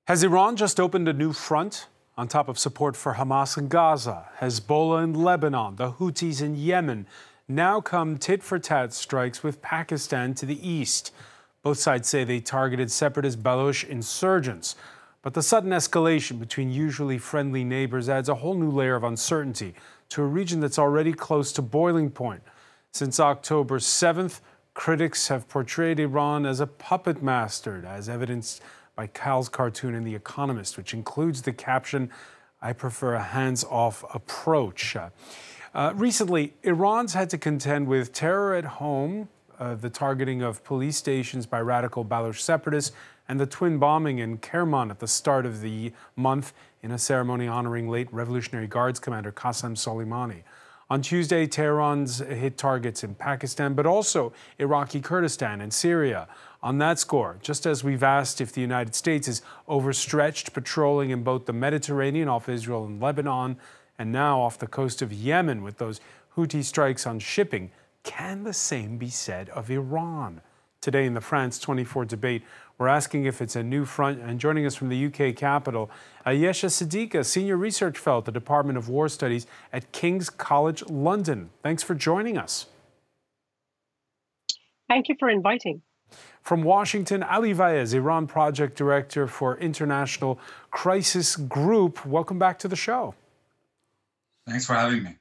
Has Iran just opened a new front? On top of support for Hamas in Gaza, Hezbollah in Lebanon, the Houthis in Yemen, now come tit-for-tat strikes with Pakistan to the east. Both sides say they targeted separatist Baloch insurgents. But the sudden escalation between usually friendly neighbours adds a whole new layer of uncertainty to a region that's already close to boiling point. Since October 7th, critics have portrayed Iran as a puppet master, as evidenced by Cal's cartoon in The Economist, which includes the caption, "I prefer a hands-off approach." Recently, Iran's had to contend with terror at home, the targeting of police stations by radical Baloch separatists, and the twin bombing in Kerman at the start of the month in a ceremony honoring late Revolutionary Guards commander Qasem Soleimani. On Tuesday, Tehran's hit targets in Pakistan, but also Iraqi Kurdistan and Syria. On that score, just as we've asked if the United States is overstretched patrolling in both the Mediterranean off Israel and Lebanon, and now off the coast of Yemen with those Houthi strikes on shipping, can the same be said of Iran? Today in the France 24 debate, we're asking if it's a new front. And joining us from the UK capital, Ayesha Siddiqa, Senior Research Fellow at the Department of War Studies at King's College London. Thanks for joining us. Thank you for inviting. From Washington, Ali Vaez, Iran Project Director for International Crisis Group. Welcome back to the show. Thanks for having me.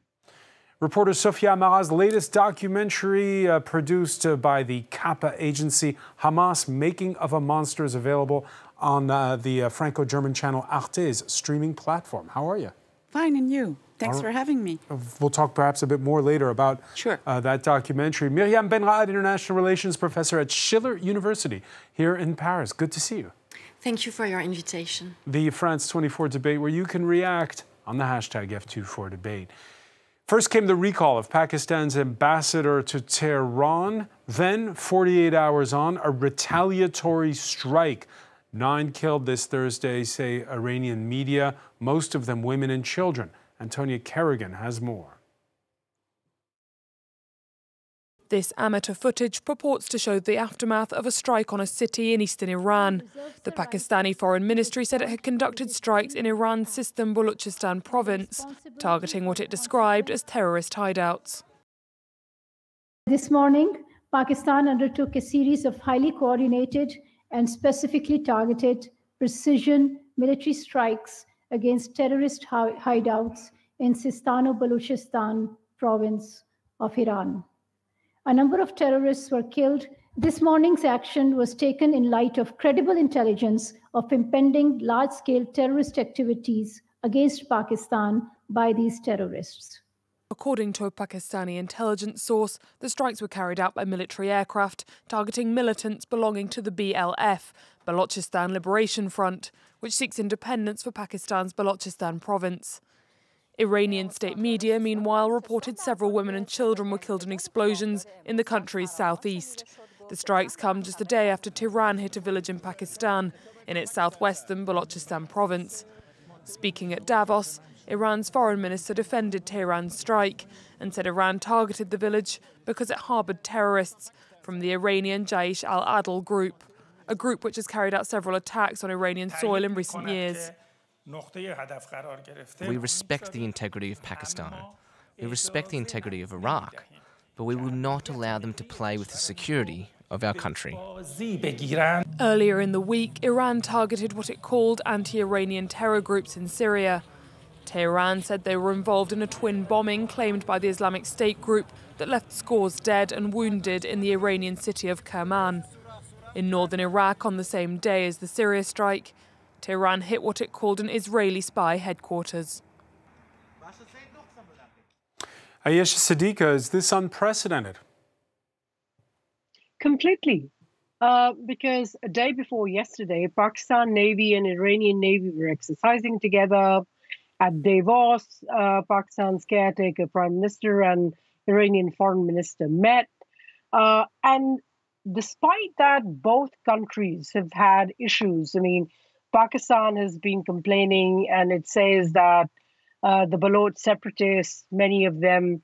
Reporter Sofia Marat's latest documentary produced by the Kappa agency, Hamas, Making of a Monster, is available on the Franco-German channel Arte's streaming platform. How are you? Fine, and you? Thanks for having me. We'll talk perhaps a bit more later about that documentary. Myriam Ben-Raad, International Relations Professor at Schiller University here in Paris. Good to see you. Thank you for your invitation. The France 24 debate where you can react on the hashtag F24debate. First came the recall of Pakistan's ambassador to Tehran. Then, 48 hours on, a retaliatory strike. 9 killed this Thursday, say Iranian media, most of them women and children. Antonia Kerrigan has more. This amateur footage purports to show the aftermath of a strike on a city in eastern Iran. The Pakistani Foreign Ministry said it had conducted strikes in Iran's Sistan Balochistan province, targeting what it described as terrorist hideouts. This morning, Pakistan undertook a series of highly coordinated and specifically targeted precision military strikes against terrorist hideouts in Sistan-Balochistan province of Iran. A number of terrorists were killed. This morning's action was taken in light of credible intelligence of impending large-scale terrorist activities against Pakistan by these terrorists. According to a Pakistani intelligence source, the strikes were carried out by military aircraft targeting militants belonging to the BLF, Balochistan Liberation Front, which seeks independence for Pakistan's Balochistan province. Iranian state media, meanwhile, reported several women and children were killed in explosions in the country's southeast. The strikes come just a day after Tehran hit a village in Pakistan, in its southwestern Balochistan province. Speaking at Davos, Iran's foreign minister defended Tehran's strike and said Iran targeted the village because it harboured terrorists from the Iranian Jaish al-Adl group, a group which has carried out several attacks on Iranian soil in recent years. We respect the integrity of Pakistan. We respect the integrity of Iraq, but we will not allow them to play with the security of our country. Earlier in the week, Iran targeted what it called anti-Iranian terror groups in Syria. Tehran said they were involved in a twin bombing claimed by the Islamic State group that left scores dead and wounded in the Iranian city of Kerman. In northern Iraq, on the same day as the Syria strike, Tehran hit what it called an Israeli spy headquarters. Ayesha Siddiqa, is this unprecedented? Completely. Because a day before yesterday, Pakistan Navy and Iranian Navy were exercising together at Davos. Pakistan's caretaker Prime Minister and Iranian Foreign Minister met. And despite that, both countries have had issues. I mean, Pakistan has been complaining, and it says that the Baloch separatists, many of them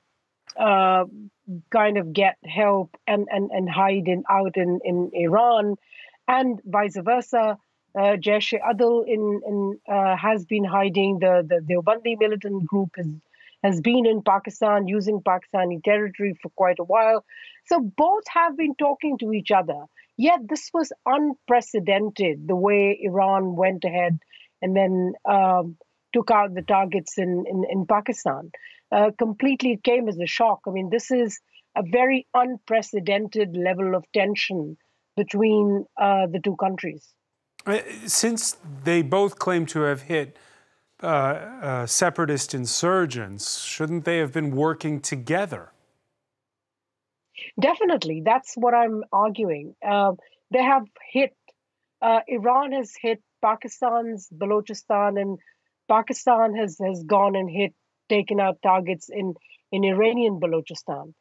kind of get help and hide out in Iran, and vice versa. Jaish-e-Adl has been hiding. The Deobandi militant group has been in Pakistan, using Pakistani territory for quite a while. So both have been talking to each other. Yet this was unprecedented, the way Iran went ahead and then took out the targets in Pakistan. Completely came as a shock. I mean, this is a very unprecedented level of tension between the two countries. Since they both claim to have hit separatist insurgents, shouldn't they have been working together? Definitely. That's what I'm arguing. They have hit, Iran has hit Pakistan's Balochistan, and Pakistan has gone and taken out targets in Iranian Balochistan.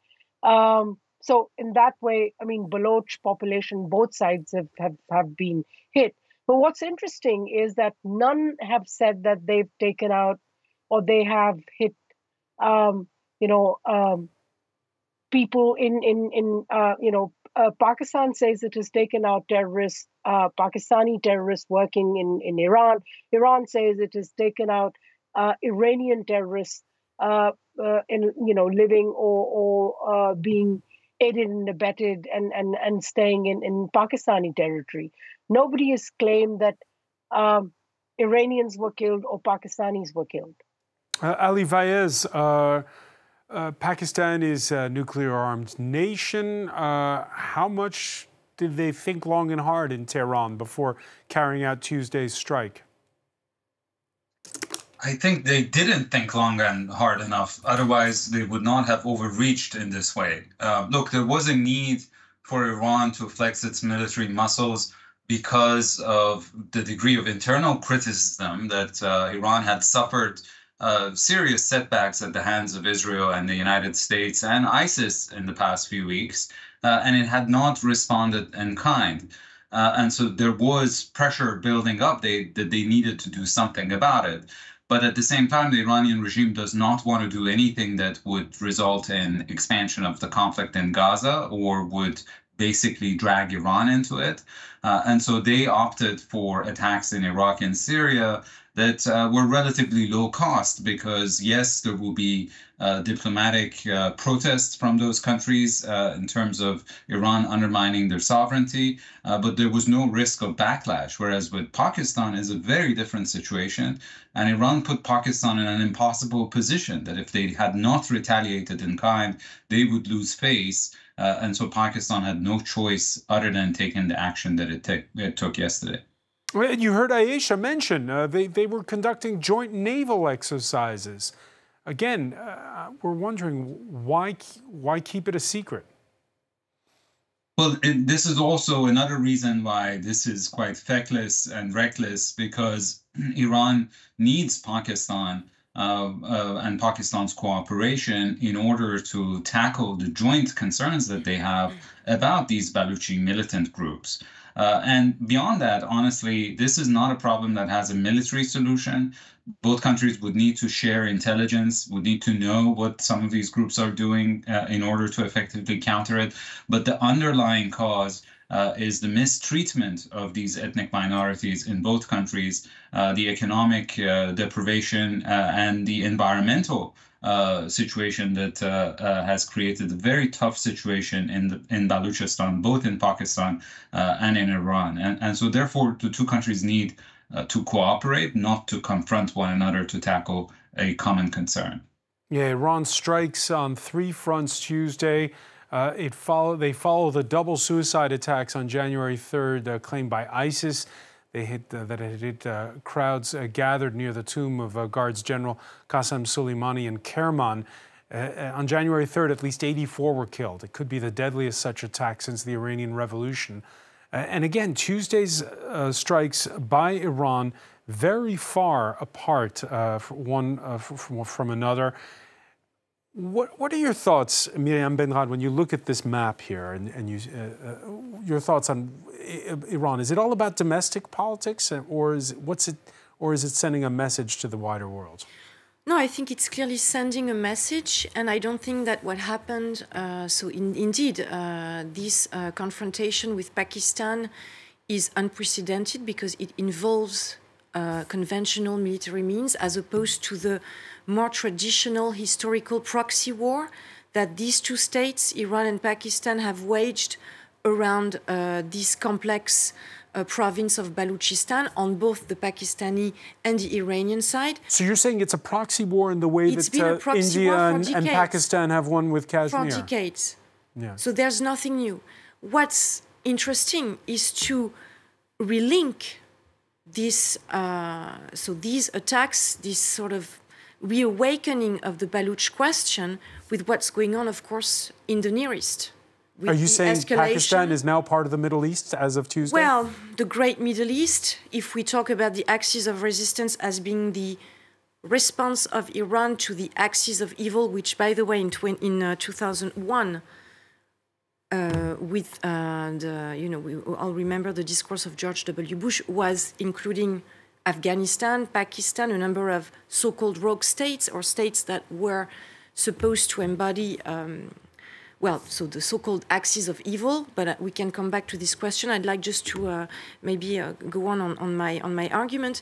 So in that way, I mean, Baloch population, both sides have been hit. But what's interesting is that none have said that they've taken out or they have hit, people Pakistan says it has taken out terrorists, Pakistani terrorists working in Iran. Iran says it has taken out Iranian terrorists, living or being aided and abetted and staying in Pakistani territory. Nobody has claimed that Iranians were killed or Pakistanis were killed. Ali Fayez, Pakistan is a nuclear-armed nation. How much did they think long and hard in Tehran before carrying out Tuesday's strike? I think they didn't think long and hard enough. Otherwise, they would not have overreached in this way. Look, there was a need for Iran to flex its military muscles because of the degree of internal criticism that Iran had suffered serious setbacks at the hands of Israel and the United States and ISIS in the past few weeks, and it had not responded in kind. And so there was pressure building up that they needed to do something about it. But at the same time, the Iranian regime does not want to do anything that would result in expansion of the conflict in Gaza or would basically drag Iran into it. And so they opted for attacks in Iraq and Syria that were relatively low cost because, yes, there will be diplomatic protests from those countries in terms of Iran undermining their sovereignty, but there was no risk of backlash, whereas with Pakistan is a very different situation. And Iran put Pakistan in an impossible position that if they had not retaliated in kind, they would lose face. And so Pakistan had no choice other than taking the action that it took yesterday. You heard Ayesha mention they were conducting joint naval exercises. Again, we're wondering why keep it a secret? Well, this is also another reason why this is quite feckless and reckless, because Iran needs Pakistan and Pakistan's cooperation in order to tackle the joint concerns that they have about these Baluchi militant groups. And beyond that, honestly, this is not a problem that has a military solution. Both countries would need to share intelligence, would need to know what some of these groups are doing in order to effectively counter it. But the underlying cause is the mistreatment of these ethnic minorities in both countries, the economic deprivation and the environmental situation that has created a very tough situation in Balochistan, both in Pakistan and in Iran. And so therefore, the two countries need to cooperate, not to confront one another to tackle a common concern. Yeah, Iran strikes on 3 fronts Tuesday. They follow the double suicide attacks on January 3rd claimed by ISIS. They hit crowds gathered near the tomb of Guards General Qasem Soleimani in Kerman. On January 3rd, at least 84 were killed. It could be the deadliest such attack since the Iranian Revolution. And again, Tuesday's strikes by Iran very far apart one from another. What are your thoughts, Miriam Benrad, when you look at this map here and your thoughts on Iran? Is it all about domestic politics, or is it sending a message to the wider world? No, I think it's clearly sending a message, and I don't think that what happened. Indeed, this confrontation with Pakistan is unprecedented because it involves conventional military means as opposed to the more traditional historical proxy war that these two states, Iran and Pakistan, have waged around this complex province of Balochistan on both the Pakistani and the Iranian side. So you're saying it's a proxy war in the way that India and Pakistan have one with Kashmir? For decades. Yeah. So there's nothing new. What's interesting is to relink this, so these attacks, this sort of reawakening of the Baloch question with what's going on, of course, in the Near East. Are you saying Pakistan is now part of the Middle East as of Tuesday? Well, the Great Middle East, if we talk about the axis of resistance as being the response of Iran to the axis of evil, which, by the way, in 2001, with we all remember the discourse of George W. Bush, was including Afghanistan, Pakistan, a number of so-called rogue states or states that were supposed to embody, so the so-called axis of evil. But we can come back to this question. I'd like just to maybe go on my argument.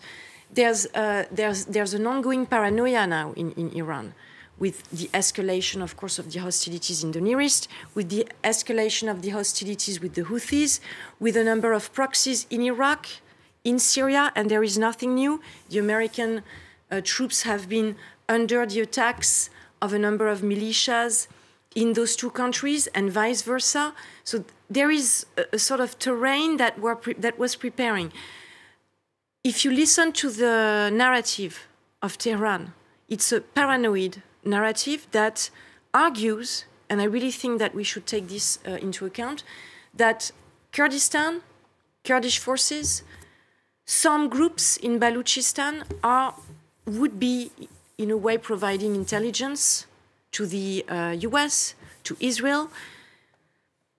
There's an ongoing paranoia now in Iran, with the escalation, of course, of the hostilities in the Near East, with the escalation of the hostilities with the Houthis, with a number of proxies in Iraq, in Syria, and there is nothing new. The American troops have been under the attacks of a number of militias in those two countries, and vice versa. So there is a sort of terrain that was preparing. If you listen to the narrative of Tehran, it's a paranoid narrative that argues, and I really think that we should take this into account, that Kurdistan, Kurdish forces, some groups in Balochistan would be, in a way, providing intelligence to the US, to Israel.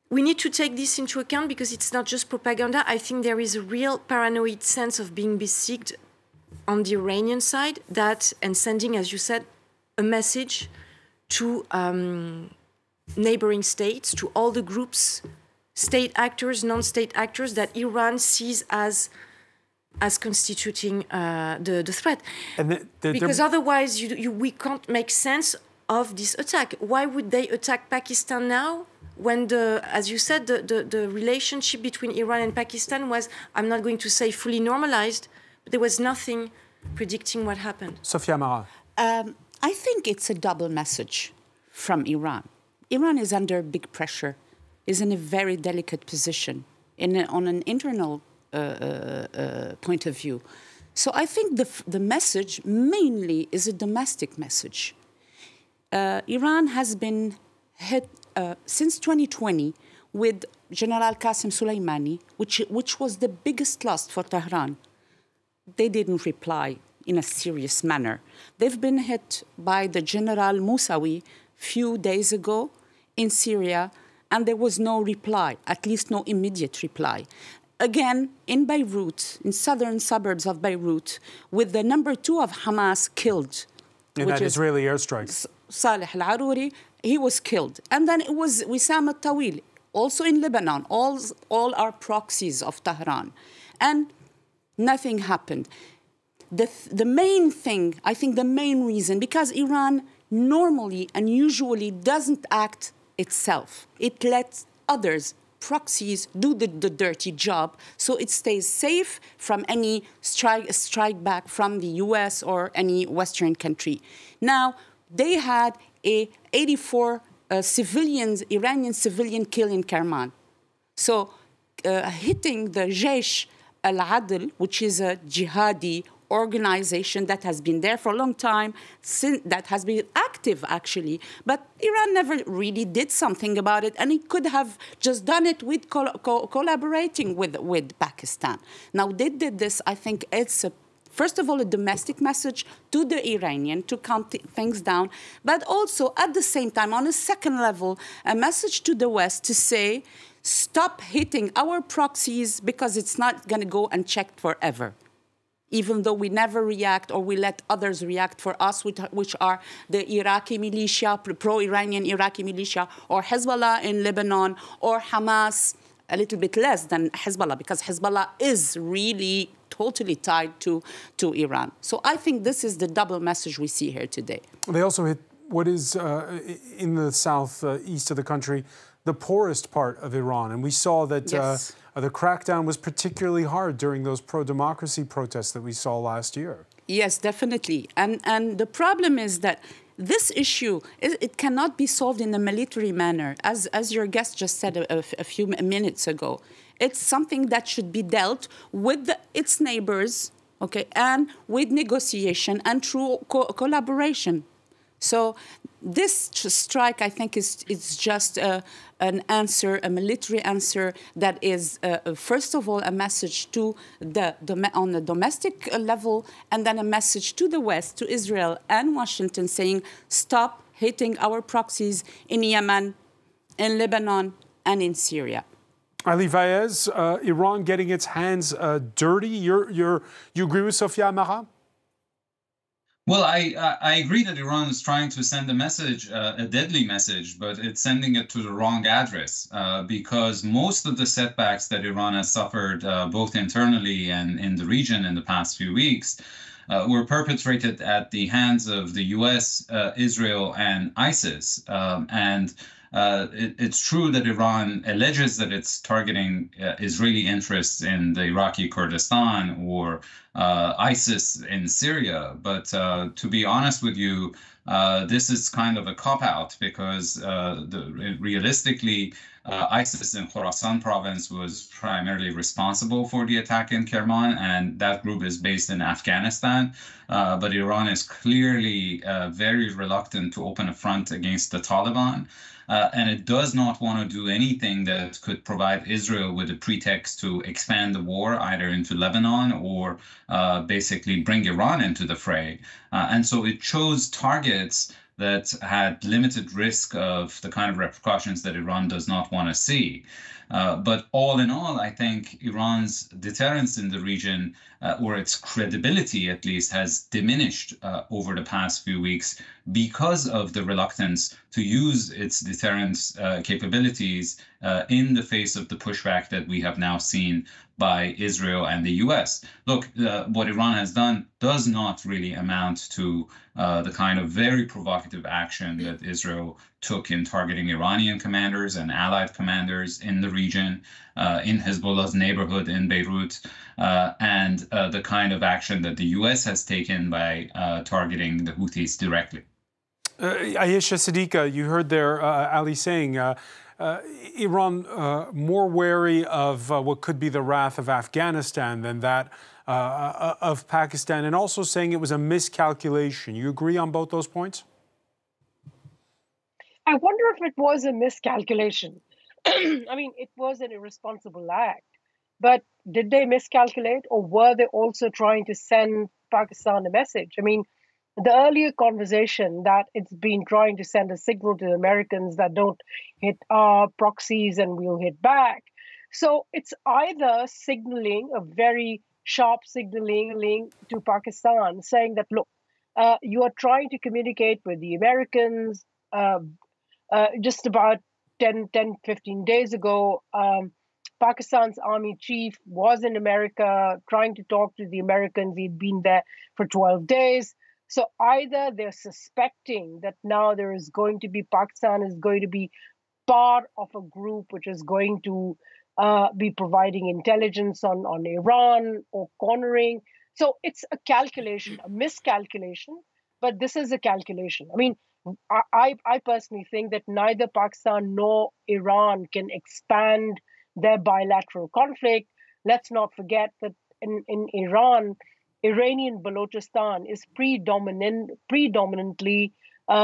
We need to take this into account because it's not just propaganda. I think there is a real paranoid sense of being besieged on the Iranian side, and sending, as you said, a message to neighboring states, to all the groups, state actors, non-state actors, that Iran sees as constituting the threat. And because otherwise we can't make sense of this attack. Why would they attack Pakistan now when, as you said, the relationship between Iran and Pakistan was, I'm not going to say fully normalized, but there was nothing predicting what happened. Sophia Mara. I think it's a double message from Iran. Iran is under big pressure, is in a very delicate position on an internal point of view. So I think the message mainly is a domestic message. Iran has been hit since 2020 with General Qasem Soleimani, which was the biggest loss for Tehran. They didn't reply in a serious manner. They've been hit by the General Moussawi few days ago in Syria, and there was no reply, at least no immediate reply. Again, in Beirut, in southern suburbs of Beirut, with the number 2 of Hamas killed. In that Israeli airstrike. Saleh al-Arouri, he was killed. And then it was Wissam al-Tawil, also in Lebanon, all are proxies of Tehran. And nothing happened. The main thing, I think the main reason, because Iran normally and usually doesn't act itself. It lets others, proxies, do the dirty job, so it stays safe from any strike back from the US or any Western country. Now, they had 84 Iranian civilian killed in Kerman. So hitting the Jaish al-Adl, which is a jihadi organization that has been there for a long time, that has been active, actually. But Iran never really did something about it, and it could have just done it with collaborating with Pakistan. Now, they did this. I think it's, first of all, a domestic message to the Iranian to calm things down, but also, at the same time, on a second level, a message to the West to say, stop hitting our proxies because it's not going to go unchecked forever. Even though we never react or we let others react for us, which are the Iraqi militia, pro-Iranian Iraqi militia, or Hezbollah in Lebanon, or Hamas a little bit less than Hezbollah, because Hezbollah is really totally tied to Iran. So I think this is the double message we see here today. They also hit what is in the southeast of the country, the poorest part of Iran. And we saw that the crackdown was particularly hard during those pro-democracy protests that we saw last year. Yes, definitely. And the problem is that this issue, it cannot be solved in a military manner. As your guest just said a few minutes ago, it's something that should be dealt with its neighbors, okay, and with negotiation and through collaboration. So this strike, I think, is just an answer, a military answer that is, first of all, a message to on the domestic level, and then a message to the West, to Israel and Washington, saying, stop hitting our proxies in Yemen, in Lebanon, and in Syria. Ali Fayez, Iran getting its hands dirty. You agree with Sophia Amara? Well, I agree that Iran is trying to send a message, a deadly message, but it's sending it to the wrong address because most of the setbacks that Iran has suffered, both internally and in the region in the past few weeks, were perpetrated at the hands of the U.S., Israel, and ISIS. It's true that Iran alleges that it's targeting Israeli interests in the Iraqi Kurdistan or ISIS in Syria. But to be honest with you, this is kind of a cop-out because realistically, ISIS in Khorasan province was primarily responsible for the attack in Kerman, and that group is based in Afghanistan. But Iran is clearly very reluctant to open a front against the Taliban. And it does not want to do anything that could provide Israel with a pretext to expand the war either into Lebanon or basically bring Iran into the fray. And so it chose targets that had limited risk of the kind of repercussions that Iran does not want to see. But all in all, I think Iran's deterrence in the region, or its credibility at least, has diminished over the past few weeks because of the reluctance to use its deterrence capabilities in the face of the pushback that we have now seen by Israel and the U.S. Look, what Iran has done does not really amount to the kind of very provocative action that Israel took in targeting Iranian commanders and allied commanders in the region, in Hezbollah's neighborhood in Beirut, and the kind of action that the U.S. has taken by targeting the Houthis directly. Ayesha Siddiqa, you heard there Ali saying Iran more wary of what could be the wrath of Afghanistan than that of Pakistan, and also saying it was a miscalculation. You agree on both those points? I wonder if it was a miscalculation. I mean, it was an irresponsible act. But did they miscalculate, or were they also trying to send Pakistan a message? I mean, the earlier conversation that it's been trying to send a signal to the Americans that don't hit our proxies and we'll hit back. So it's either signaling, a very sharp signaling to Pakistan, saying that, look, you are trying to communicate with the Americans. Just about 10, 15 days ago, Pakistan's army chief was in America trying to talk to the Americans. He'd been there for 12 days. So either they're suspecting that now there is going to be, Pakistan is going to be part of a group which is going to be providing intelligence on Iran or cornering. So it's a calculation, a miscalculation, but this is a calculation. I mean, I personally think that neither Pakistan nor Iran can expand their bilateral conflict. Let's not forget that in Iran, Iranian Balochistan is predominantly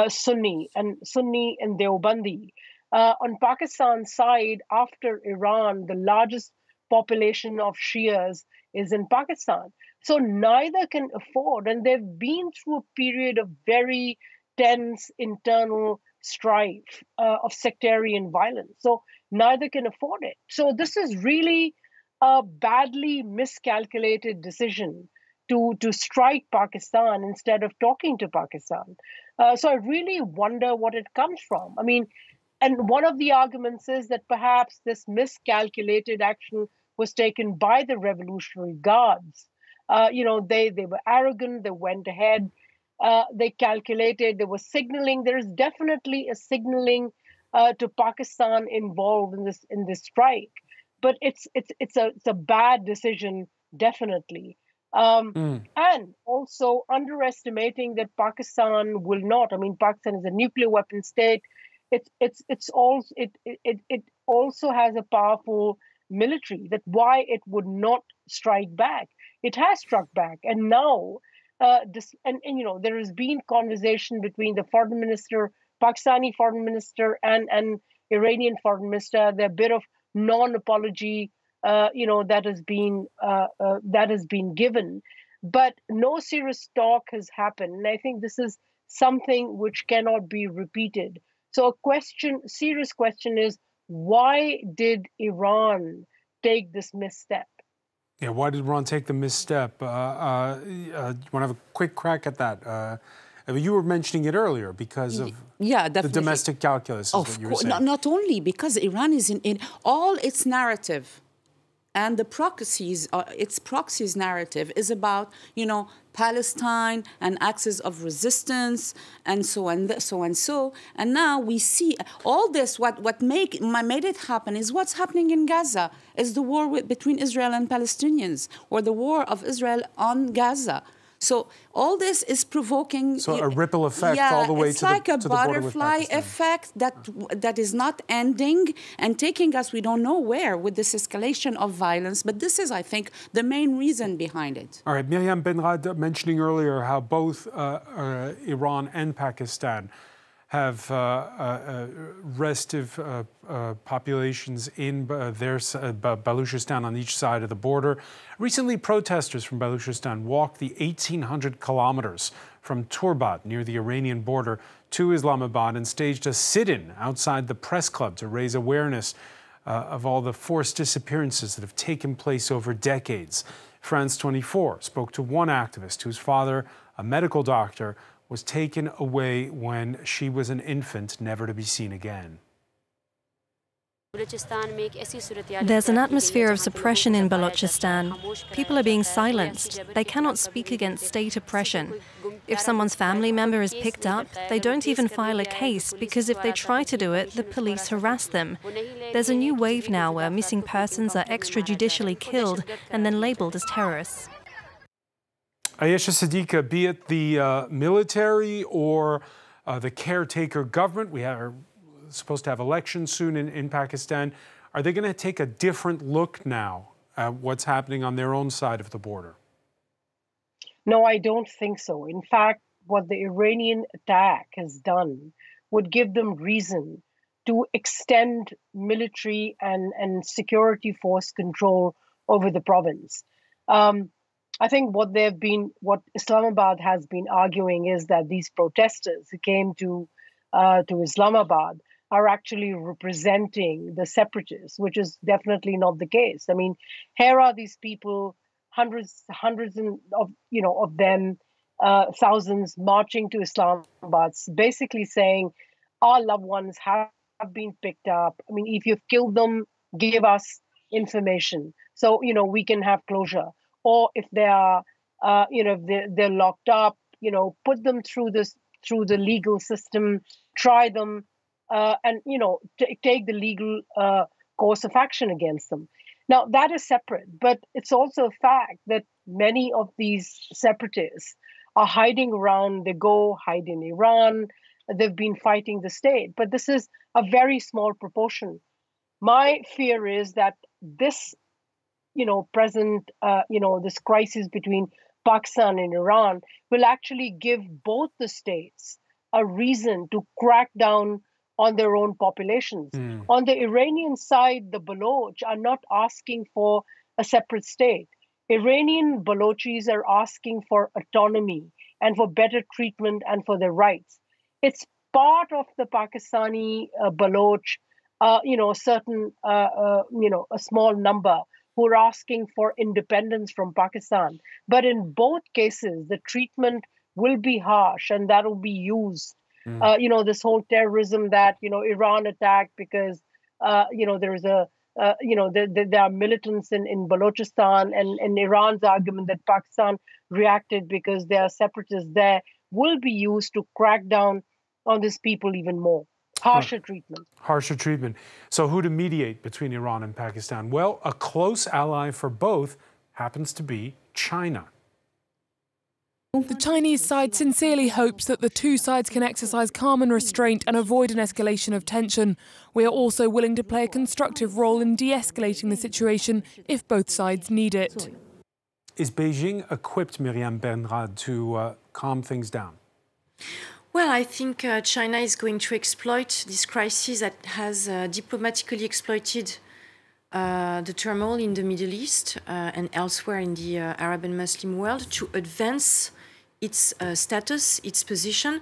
Sunni and Deobandi. On Pakistan's side, after Iran, the largest population of Shias is in Pakistan. So neither can afford, and they've been through a period of very tense internal strife of sectarian violence. So neither can afford it. So this is really a badly miscalculated decision to strike Pakistan instead of talking to Pakistan. So I really wonder what it comes from. I mean, And one of the arguments is that perhaps this miscalculated action was taken by the Revolutionary Guards. They were arrogant, they went ahead, they calculated, there was signaling. There is definitely a signaling to Pakistan involved in this strike. But it's a bad decision, definitely. And also underestimating that Pakistan will not. I mean, Pakistan is a nuclear weapon state. It also has a powerful military. That why it would not strike back. It has struck back, and now there has been conversation between the foreign minister, Pakistani foreign minister, and Iranian foreign minister. There a bit of non-apology, that has been given, but no serious talk has happened. And I think this is something which cannot be repeated. So serious question is, why did Iran take this misstep? Yeah, why did Iran take the misstep? You want to have a quick crack at that? You were mentioning it earlier because of the domestic calculus. Of course, not only because Iran is in all its narrative, and the proxies, its proxies narrative is about, Palestine and axis of resistance and so and so. And now we see all this. What made it happen is what's happening in Gaza, is the war between Israel and Palestinians, or the war of Israel on Gaza. So all this is provoking... So a ripple effect all the way to the border with Pakistan. It's like a butterfly effect that is not ending and taking us we don't know where with this escalation of violence. But this is, I think, the main reason behind it. All right, Miriam Benrad mentioning earlier how both Iran and Pakistan have restive populations in Baluchistan on each side of the border. Recently, protesters from Baluchistan walked the 1,800 kilometers from Turbat near the Iranian border to Islamabad and staged a sit-in outside the press club to raise awareness of all the forced disappearances that have taken place over decades. France 24 spoke to one activist whose father, a medical doctor, was taken away when she was an infant, never to be seen again. There's an atmosphere of suppression in Balochistan. People are being silenced. They cannot speak against state oppression. If someone's family member is picked up, they don't even file a case because if they try to do it, the police harass them. There's a new wave now where missing persons are extrajudicially killed and then labeled as terrorists. Ayesha Siddiqa, be it the military or the caretaker government, we are supposed to have elections soon in Pakistan. Are they going to take a different look now at what's happening on their own side of the border? No, I don't think so. In fact, what the Iranian attack has done would give them reason to extend military and security force control over the province. I think what Islamabad has been arguing is that these protesters who came to Islamabad are actually representing the separatists, which is definitely not the case. I mean, here are these people, hundreds of them, thousands marching to Islamabad, basically saying, our loved ones have been picked up. I mean, if you've killed them, give us information so we can have closure. Or if they are, they're locked up, put them through the legal system, try them, and take the legal course of action against them. Now that is separate, but it's also a fact that many of these separatists are hiding around. They go hide in Iran. They've been fighting the state, but this is a very small proportion. My fear is that this present, this crisis between Pakistan and Iran will actually give both the states a reason to crack down on their own populations. On the Iranian side, the Baloch are not asking for a separate state. Iranian Balochis are asking for autonomy and for better treatment and for their rights. It's part of the Pakistani Baloch, a small number who are asking for independence from Pakistan. But in both cases, the treatment will be harsh, and that will be used This whole terrorism that, Iran attacked because, there is a, there are militants in Balochistan, and Iran's argument that Pakistan reacted because there are separatists there will be used to crack down on these people even more. Harsher treatment. Harsher treatment. So who to mediate between Iran and Pakistan? Well, a close ally for both happens to be China. The Chinese side sincerely hopes that the two sides can exercise calm and restraint and avoid an escalation of tension. We are also willing to play a constructive role in de-escalating the situation if both sides need it. Is Beijing equipped, Myriam Benrad, to calm things down? Well, I think China is going to exploit this crisis that has diplomatically exploited the turmoil in the Middle East and elsewhere in the Arab and Muslim world to advance its status, its position,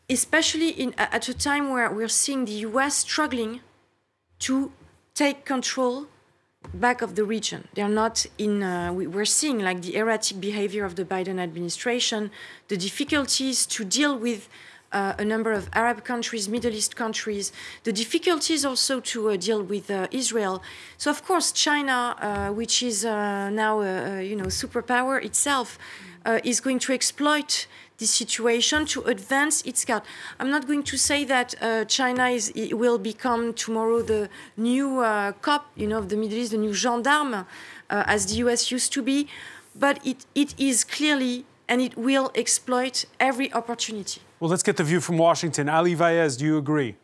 especially at a time where we're seeing the US struggling to take control back of the region. They're not in, we're seeing like the erratic behavior of the Biden administration, the difficulties to deal with a number of Arab countries, Middle East countries, the difficulties also to deal with Israel. So of course, China, which is now a superpower itself, is going to exploit this situation to advance its card. I'm not going to say that China will become tomorrow the new cop, of the Middle East, the new gendarme, as the US used to be, but it is clearly, and it will exploit every opportunity. Well, let's get the view from Washington. Ali Vaez, do you agree?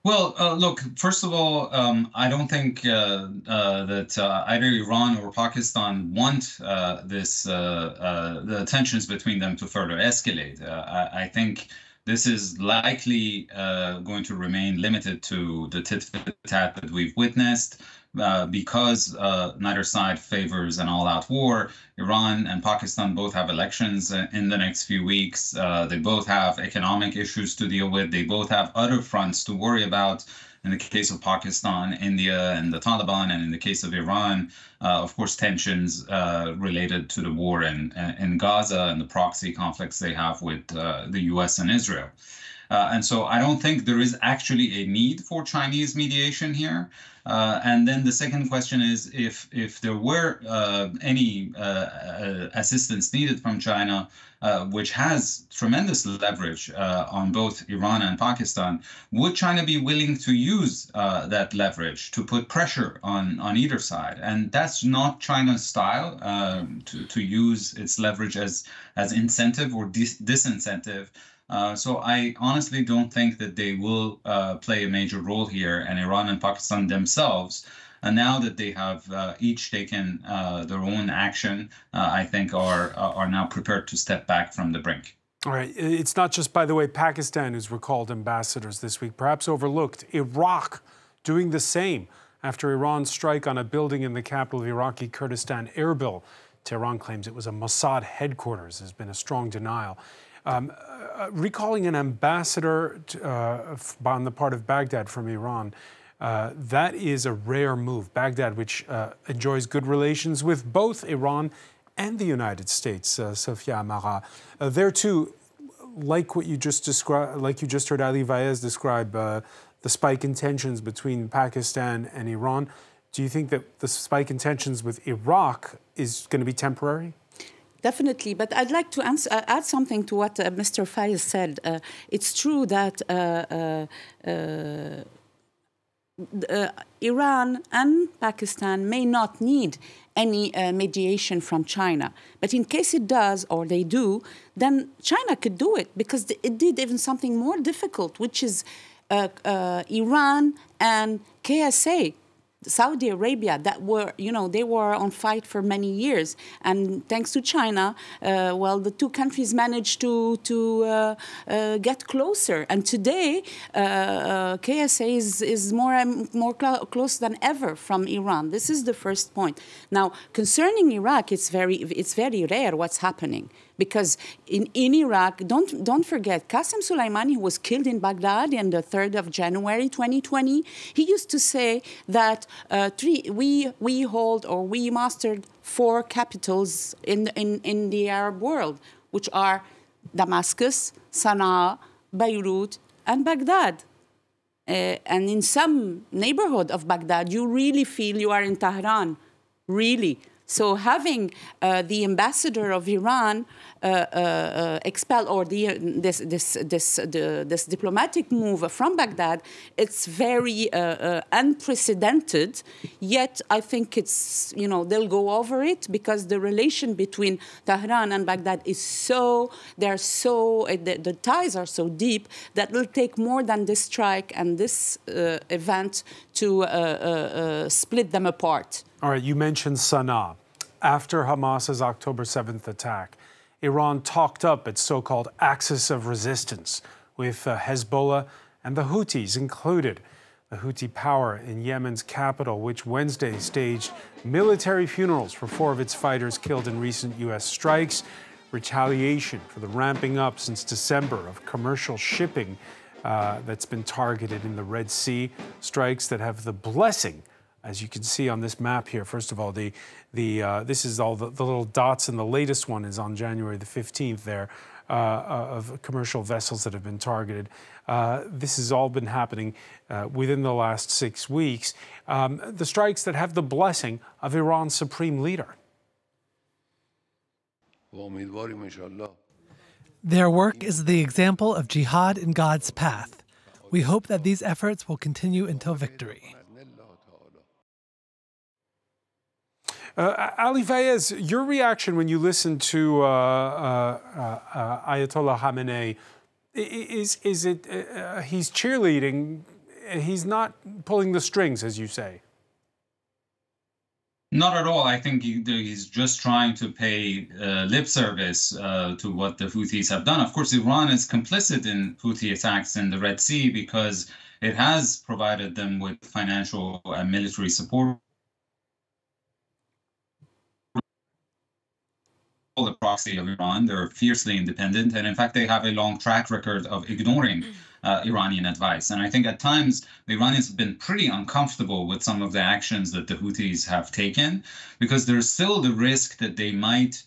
Well, look, first of all, I don't think that either Iran or Pakistan want the tensions between them to further escalate. I think this is likely going to remain limited to the tit-for-tat that we've witnessed. Because neither side favors an all-out war. Iran and Pakistan both have elections in the next few weeks. They both have economic issues to deal with. They both have other fronts to worry about. In the case of Pakistan, India, and the Taliban, and in the case of Iran, of course, tensions related to the war in Gaza and the proxy conflicts they have with the US and Israel. And so I don't think there is actually a need for Chinese mediation here. And then the second question is if there were any assistance needed from China, which has tremendous leverage on both Iran and Pakistan, would China be willing to use that leverage to put pressure on either side? And that's not China's style, to use its leverage as incentive or disincentive. So I honestly don't think that they will play a major role here, and Iran and Pakistan themselves, and now that they have each taken their own action, I think are now prepared to step back from the brink. All right. It's not just, by the way, Pakistan who's recalled ambassadors this week, perhaps overlooked. Iraq doing the same after Iran's strike on a building in the capital of Iraqi Kurdistan, Erbil. Tehran claims it was a Mossad headquarters. There's been a strong denial. Recalling an ambassador on the part of Baghdad from Iran, that is a rare move. Baghdad, which enjoys good relations with both Iran and the United States, Sophia Amara. There too, like what you just described, like you just heard Ali Vaez describe, the spike in tensions between Pakistan and Iran. Do you think that the spike in tensions with Iraq is going to be temporary? Definitely, but I'd like to add something to what Mr. Faiz said. It's true that Iran and Pakistan may not need any mediation from China. But in case it does, or they do, then China could do it, because it did even something more difficult, which is Iran and KSA, Saudi Arabia, that were, they were on fight for many years. And thanks to China, the two countries managed to get closer. And today, KSA is more close than ever from Iran. This is the first point. Now, concerning Iraq, it's very rare what's happening. Because in Iraq, don't forget, Qasem Soleimani, who was killed in Baghdad on the 3rd of January 2020, he used to say that we hold, or we mastered 4 capitals in the Arab world, which are Damascus, Sana'a, Beirut, and Baghdad. And in some neighborhood of Baghdad, you really feel you are in Tehran, really. So having the ambassador of Iran expel, or this diplomatic move from Baghdad, it's very unprecedented. Yet I think it's, they'll go over it, because the relation between Tehran and Baghdad is the ties are so deep that it'll take more than this strike and this event to split them apart. All right, you mentioned Sana'a. After Hamas's October 7th attack, Iran talked up its so-called axis of resistance, with Hezbollah and the Houthis included. The Houthi power in Yemen's capital, which Wednesday staged military funerals for 4 of its fighters killed in recent U.S. strikes, retaliation for the ramping up since December of commercial shipping that's been targeted in the Red Sea, strikes that have the blessing, as you can see on this map here. First of all, this is all the little dots, and the latest one is on January the 15th there, of commercial vessels that have been targeted. This has all been happening within the last 6 weeks. The strikes that have the blessing of Iran's supreme leader. Their work is the example of jihad in God's path. We hope that these efforts will continue until victory. Ali Fayez, your reaction when you listen to Ayatollah Khamenei, is it he's cheerleading, he's not pulling the strings, as you say? Not at all. I think he's just trying to pay lip service to what the Houthis have done. Of course, Iran is complicit in Houthi attacks in the Red Sea because it has provided them with financial and military support. The proxy of Iran, they're fiercely independent, and in fact they have a long track record of ignoring Iranian advice. And I think at times the Iranians have been pretty uncomfortable with some of the actions that the Houthis have taken, because there's still the risk that they might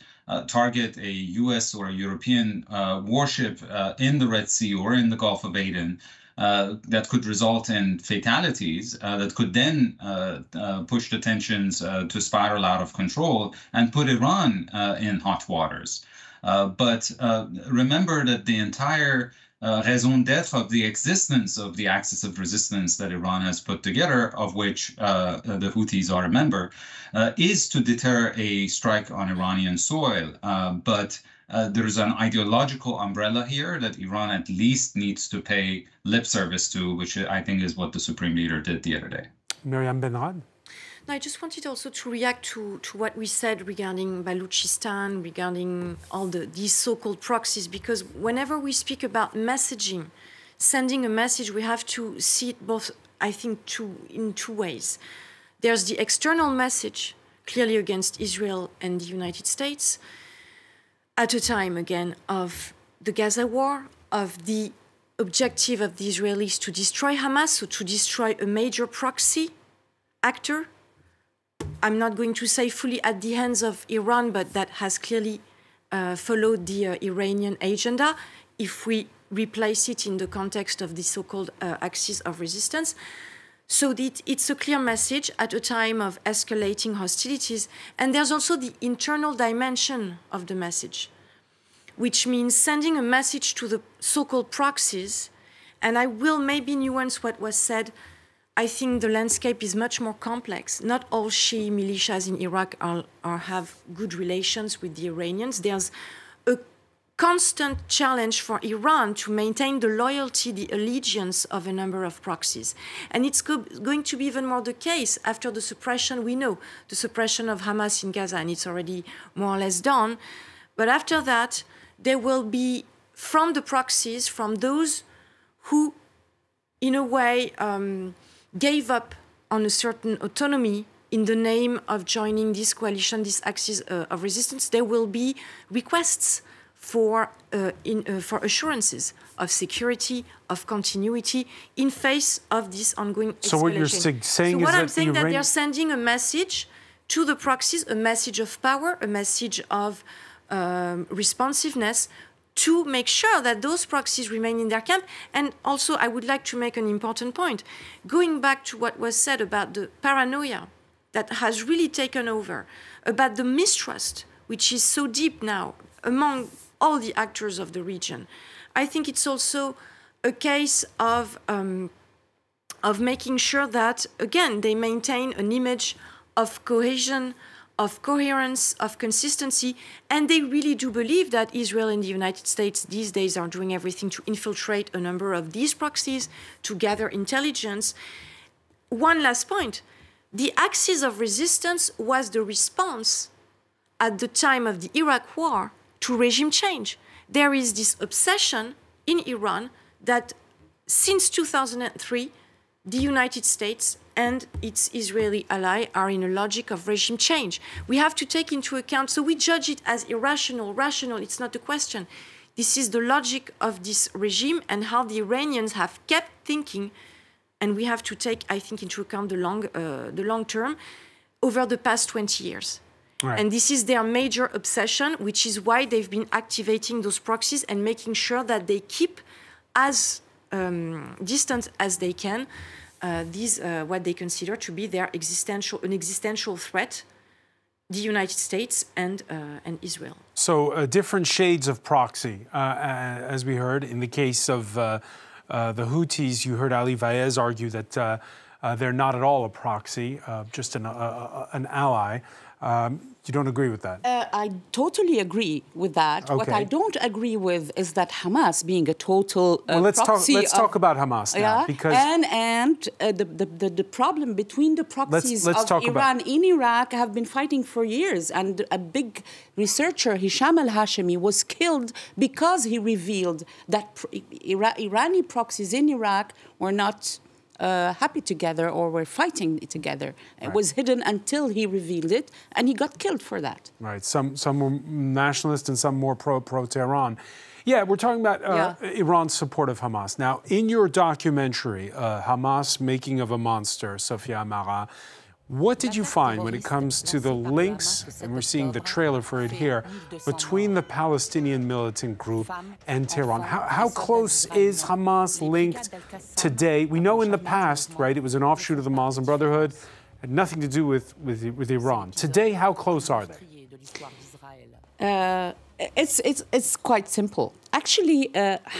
target a US or a European warship in the Red Sea or in the Gulf of Aden, that could result in fatalities, that could then push the tensions to spiral out of control and put Iran in hot waters. But remember that the entire raison d'etre of the existence of the axis of resistance that Iran has put together, of which the Houthis are a member, is to deter a strike on Iranian soil. But there is an ideological umbrella here that Iran at least needs to pay lip service to, which I think is what the Supreme Leader did the other day. Miriam Benrad? I just wanted also to react to what we said regarding Balochistan, regarding all these so-called proxies, because whenever we speak about messaging, sending a message, we have to see it both, I think, in two ways. There's the external message, clearly against Israel and the United States, at a time, again, of the Gaza war, of the objective of the Israelis to destroy Hamas, so to destroy a major proxy actor. I'm not going to say fully at the hands of Iran, but that has clearly followed the Iranian agenda, if we replace it in the context of the so-called axis of resistance. So it's a clear message at a time of escalating hostilities. And there's also the internal dimension of the message, which means sending a message to the so-called proxies. And I will maybe nuance what was said. I think the landscape is much more complex. Not all Shia militias in Iraq have good relations with the Iranians. There's a constant challenge for Iran to maintain the loyalty, the allegiance of a number of proxies. And it's going to be even more the case after the suppression, we know, the suppression of Hamas in Gaza, and it's already more or less done. But after that, there will be, from the proxies, from those who, in a way, gave up on a certain autonomy in the name of joining this coalition, this axis of resistance, there will be requests for assurances of security, of continuity, in face of this ongoing escalation. So what you're saying is that I'm saying that they're sending a message to the proxies, a message of power, a message of responsiveness, to make sure that those proxies remain in their camp. And also, I would like to make an important point. Going back to what was said about the paranoia that has really taken over, about the mistrust, which is so deep now among all the actors of the region, I think it's also a case of making sure that, again, they maintain an image of cohesion, of coherence, of consistency, and they really do believe that Israel and the United States these days are doing everything to infiltrate a number of these proxies, to gather intelligence. One last point. The axis of resistance was the response at the time of the Iraq War to regime change. There is this obsession in Iran that since 2003, the United States and its Israeli ally are in a logic of regime change. We have to take into account, so we judge it as irrational, rational, it's not the question. This is the logic of this regime and how the Iranians have kept thinking, and we have to take, I think, into account the long term over the past 20 years. Right. And this is their major obsession, which is why they've been activating those proxies and making sure that they keep as distant as they can what they consider to be their existential threat, the United States and Israel. So different shades of proxy, as we heard. In the case of the Houthis, you heard Ali Vaez argue that they're not at all a proxy, just an ally. You don't agree with that? I totally agree with that. Okay. What I don't agree with is that Hamas being a total proxy. Let's talk about Hamas now, because the problem between the proxies of Iran in Iraq have been fighting for years, and a big researcher, Hisham al-Hashemi, was killed because he revealed that Iranian proxies in Iraq were not happy together or were fighting together. Right. It was hidden until he revealed it, and he got killed for that. Right. Some were nationalist and some more pro-Tehran. Yeah, we're talking about Iran's support of Hamas. Now, in your documentary, Hamas Making of a Monster, Sophia Amara, what did you find when it comes to the links, and we're seeing the trailer for it here, between the Palestinian militant group and Tehran? How close is Hamas linked today? We know in the past, right, it was an offshoot of the Muslim Brotherhood, had nothing to do with Iran. Today, how close are they? It's quite simple. Actually,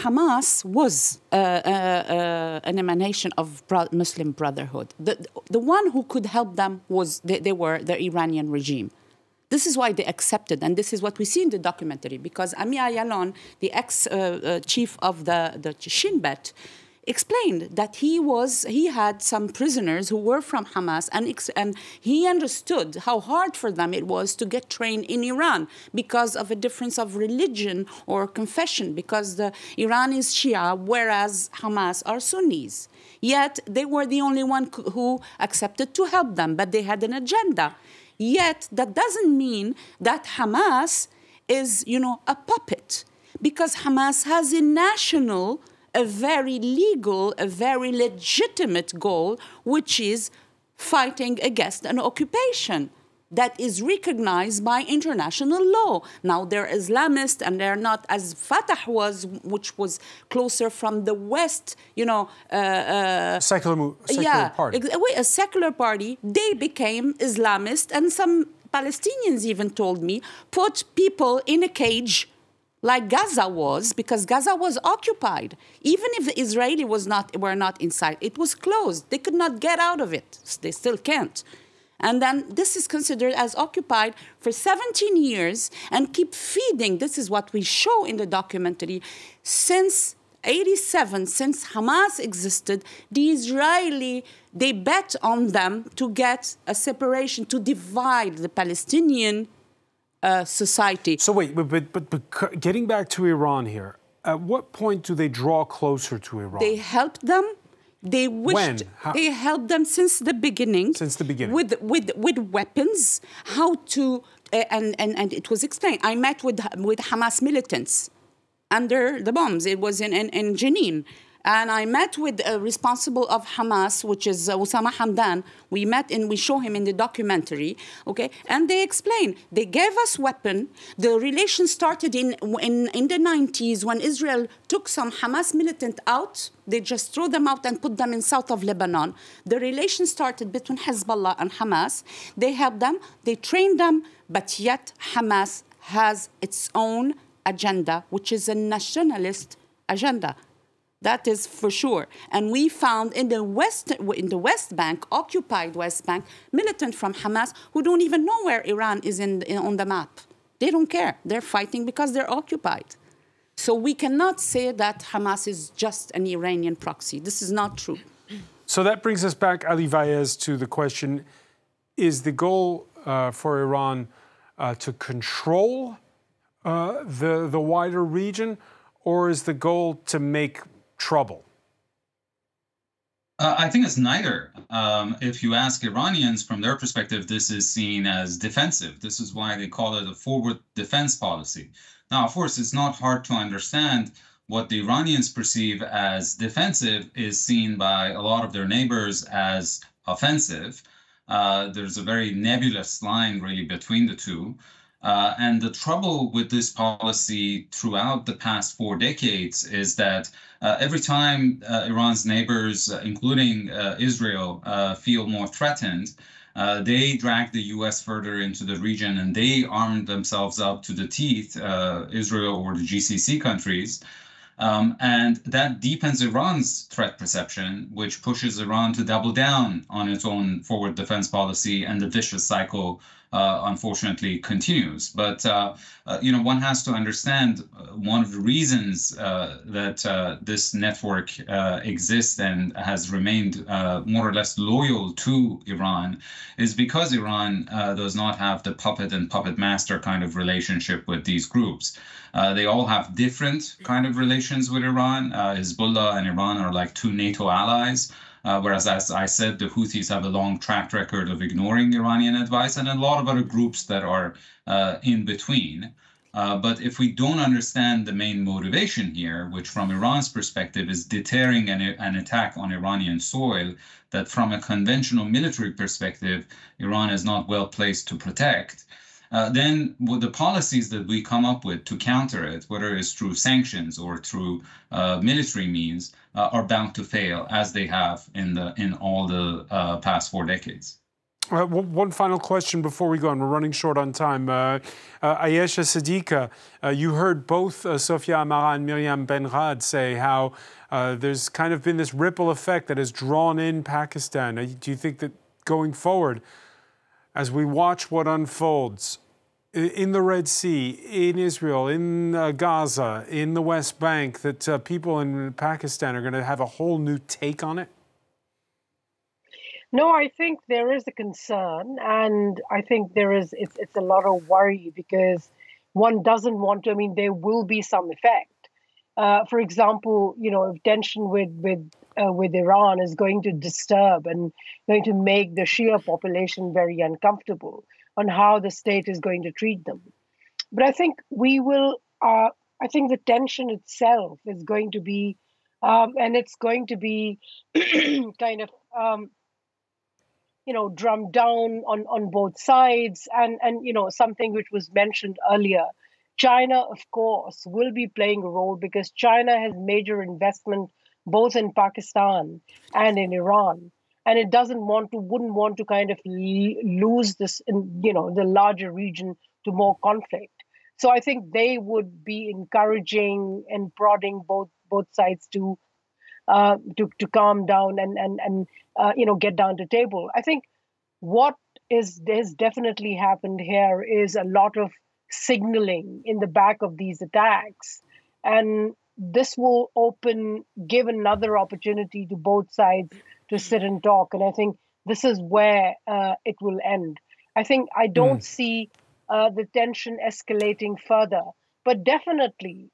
Hamas was an emanation of Muslim Brotherhood. The one who could help them was they were the Iranian regime. This is why they accepted, and this is what we see in the documentary, because Ami Ayalon, the ex-chief of the Shin Bet, explained that he had some prisoners who were from Hamas, and he understood how hard for them it was to get trained in Iran because of a difference of religion or confession, because Iran is Shia, whereas Hamas are Sunnis. Yet they were the only one who accepted to help them, but they had an agenda. Yet that doesn't mean that Hamas is, a puppet, because Hamas has a very legal, a very legitimate goal, which is fighting against an occupation that is recognized by international law. Now, they're Islamist, and they're not as Fatah was, which was closer from the West, secular party. A secular party. They became Islamist, and some Palestinians even told me, put people in a cage like Gaza was, because Gaza was occupied. Even if the Israeli were not inside, it was closed. They could not get out of it. They still can't. And then this is considered as occupied for 17 years and keep feeding. This is what we show in the documentary. Since 1987, since Hamas existed, they bet on them to get a separation, to divide the Palestinian society. So wait, but getting back to Iran here, at what point do they draw closer to Iran? They helped them. They wished. They helped them since the beginning. Since the beginning. With weapons, how to and it was explained. I met with Hamas militants under the bombs. It was in Jenin. And I met with a responsible of Hamas, which is Osama Hamdan. We met and we show him in the documentary, okay? And they explain, they gave us weapon. The relation started in the 90s when Israel took some Hamas militant out. They just threw them out and put them in south of Lebanon. The relation started between Hezbollah and Hamas. They helped them, they trained them, but yet Hamas has its own agenda, which is a nationalist agenda. That is for sure. And we found in the West Bank, occupied West Bank, militant from Hamas who don't even know where Iran is on the map. They don't care. They're fighting because they're occupied. So we cannot say that Hamas is just an Iranian proxy. This is not true. So that brings us back, Ali Vaez, to the question, is the goal for Iran to control the wider region, or is the goal to make trouble? I think it's neither. If you ask Iranians, from their perspective, this is seen as defensive. This is why they call it a forward defense policy. Now, of course, it's not hard to understand what the Iranians perceive as defensive is seen by a lot of their neighbors as offensive. There's a very nebulous line, really, between the two. And the trouble with this policy throughout the past 4 decades is that every time Iran's neighbors, including Israel, feel more threatened, they drag the U.S. further into the region and they arm themselves up to the teeth, Israel or the GCC countries. And that deepens Iran's threat perception, which pushes Iran to double down on its own forward defense policy, and the vicious cycle, unfortunately, continues. But, one has to understand one of the reasons that this network exists and has remained more or less loyal to Iran is because Iran does not have the puppet and puppet master kind of relationship with these groups. They all have different kind of relations with Iran. Hezbollah and Iran are like two NATO allies, whereas, as I said, the Houthis have a long track record of ignoring Iranian advice, and a lot of other groups that are in between. But if we don't understand the main motivation here, which from Iran's perspective is deterring an attack on Iranian soil that from a conventional military perspective, Iran is not well placed to protect, then with the policies that we come up with to counter it, whether it's through sanctions or through military means, are bound to fail, as they have in all the past 4 decades. One final question before we go on. We're running short on time. Ayesha Siddiqa, you heard both Sofia Amara and Miriam Benrad say how there's kind of been this ripple effect that has drawn in Pakistan. Do you think that going forward, as we watch what unfolds in the Red Sea, in Israel, in Gaza, in the West Bank, that people in Pakistan are going to have a whole new take on it? No, I think there is a concern, and I think it's a lot of worry because one doesn't want to, there will be some effect. For example, if tension with Iran is going to disturb and going to make the Shia population very uncomfortable on how the state is going to treat them. But I think I think the tension itself is going to be, and it's going to be kind of, drummed down on both sides. And something which was mentioned earlier, China, of course, will be playing a role because China has major investment both in Pakistan and in Iran. And it wouldn't want to kind of lose this, the larger region to more conflict. So I think they would be encouraging and prodding both sides to calm down and get down to table. I think what has definitely happened here is a lot of signaling in the back of these attacks, and this will give another opportunity to both sides to sit and talk. And I think this is where it will end. I don't see the tension escalating further, but definitely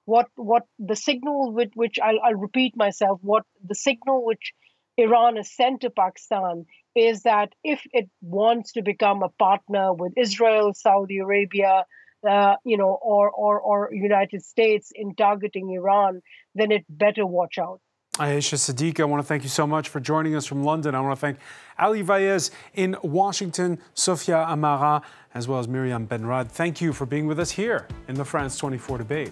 what the signal with which I'll repeat myself, what the signal which Iran has sent to Pakistan is that if it wants to become a partner with Israel, Saudi Arabia, or United States in targeting Iran, then it better watch out. Ayesha Sadiq, I want to thank you so much for joining us from London. I want to thank Ali Vaez in Washington, Sofia Amara, as well as Miriam Benrad. Thank you for being with us here in the France 24 debate.